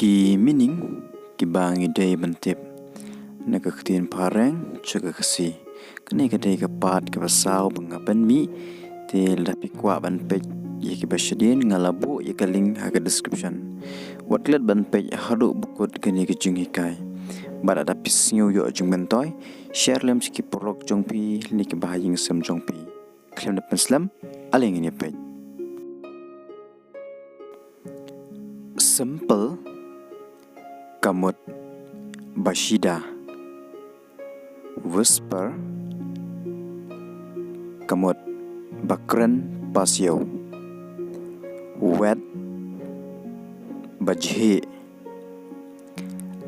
Ki meaning Kiba Ngi Dei bentip naga ktien phareng jaga Khasi kene kadai kapat kapasau pengapan mi tel dapi kwah ban pej ye ki basyadin ngalabu ye kaling haga description watlet ban pej hadu bukut kene ke Nonghikai bada dapis nyu yo jung bentoy share lem ki paralok jongpi ni ki bahaying sem jongpi klem dapen slam aling ini pej simple kamut bashida whisper kamut bakren pasio wet bajhe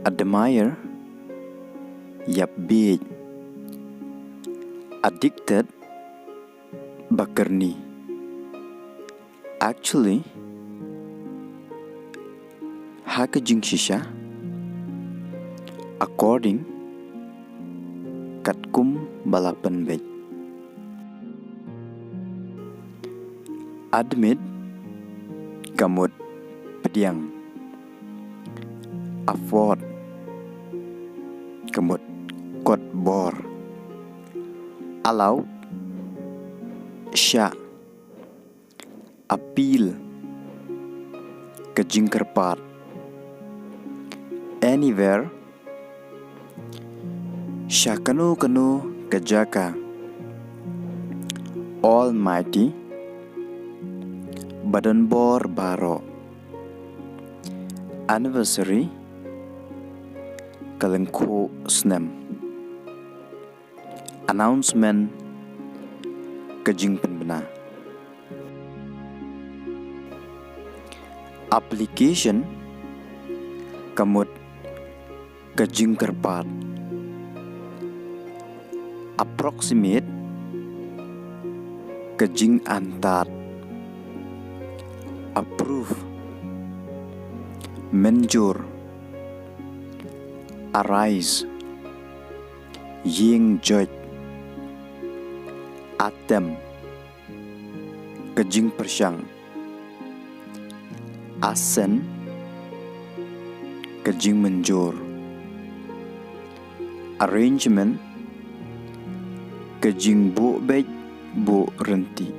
admire yapbij addicted bakarni actually haka jingshisha according katkum balapan bej admit kamut pediang afford kamut kot bor allow sya appeal kejingkerpat anywhere syakanu kanu kejaka almighty badan bor baro anniversary kalengko snem announcement kejing penbena application kamut kejing kerpat approximate kejing antat approve menjur arise ying judge atem kejing persyang asen kejing menjur arrangement kejing bu bej bu renti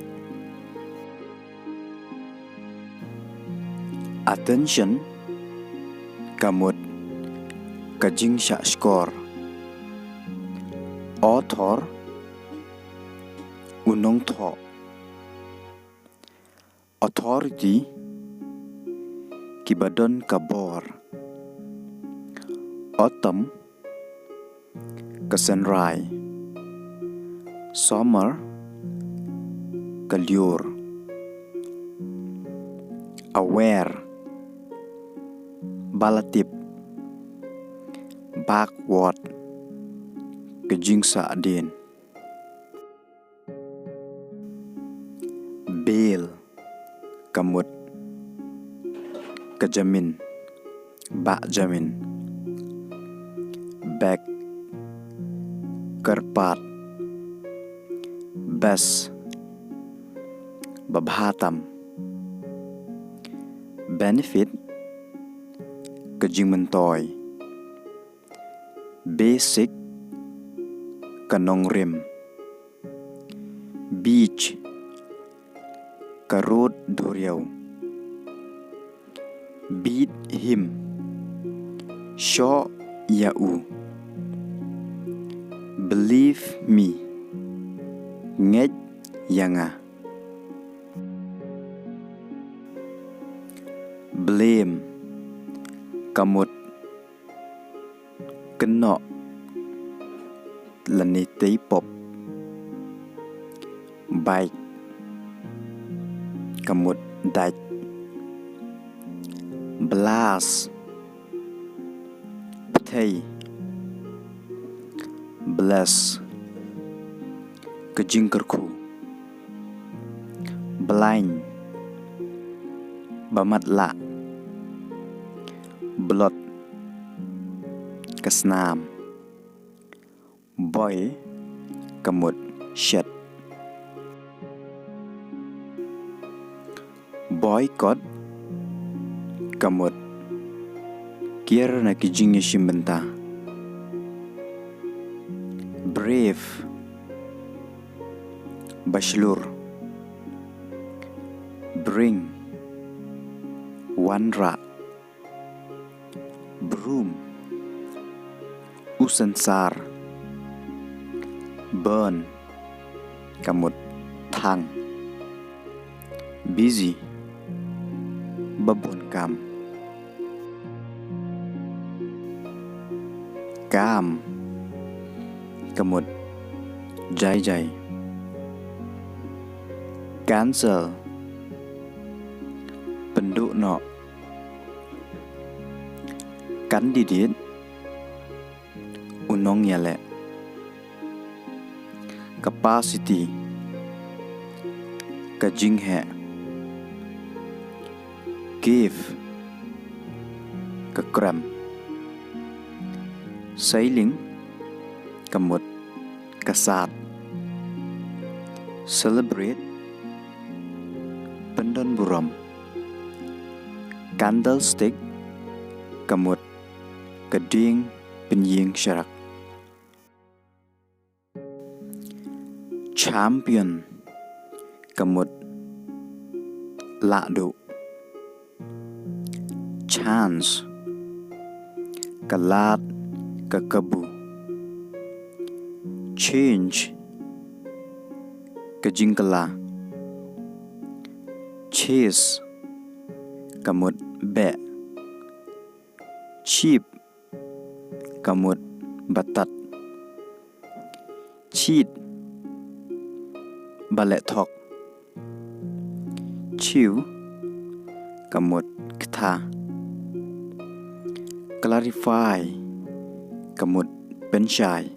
attention kamut kejing syak skor author unong tho authority kibadon kabor autumn kesenrai summer kaliur aware balatip backward kejing saadin bail kamut kejamin bak jamin back kerpat bes babhatam benefit kejing mentoy basic kanong rim beach karut duriau beat him show yau believe me ngej yanga blame kamut kena lanitay pop baik kamut daj blast ptay bless kejing kerku blind bamatla blot kesnam boy kamut shed boycott kamut Kier na kijingnya shimbenta. Brave, Bashlur. Bring, Wanra. Broom, Usansar. Burn, Kamut Thang. Busy, Babunkam. Kam, Kamut Jai. Cancel, Pendukno. Candidate, Nonghikai. Capacity, Kajinghe. Give, Kram. Sailing, Kamut Kasat. Celebrate, Pendon. Candlestick, Kamut Keding Penying Syarak. Champion, Kamut Lado. Chance, Kalat Kakabu. Change, Kajingkala. Chase, Kamut Be. Cheap, Kamut Batat. Cheat, Baletok. Chew, Kamut Ktha. Clarify, Kamut Penshai.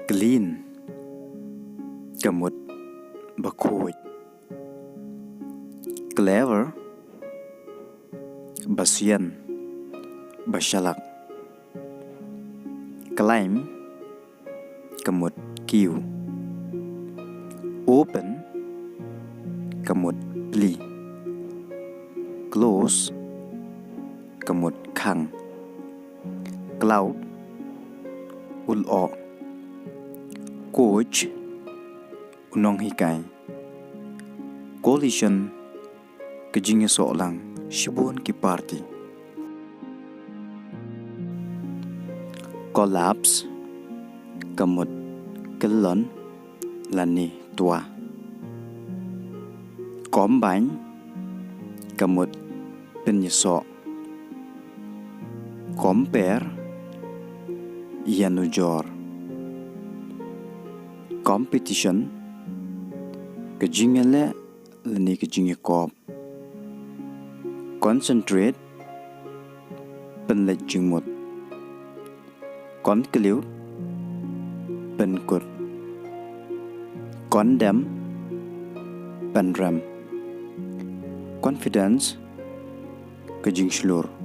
Clean, Kamut Bakoy. Clever, Basian Bashalak. Climb, Kamut Kiu. Open, Kamut Pli. Close, Kamut Khang. Cloud, Ulo. Coach, Nonghikai. Coalition, Kajingnya Solang Shibun Ki Party. Collapse, Kamut Kelon Lani Tua. Combine, Kamut Penyesok. Compare, Yanujor. Competition, Kajingale Lani Kajingekop. Concentrate, Penlet Jingmut. Conclude, Penkut. Condemn, Penram. Confidence, Kajing Shlur.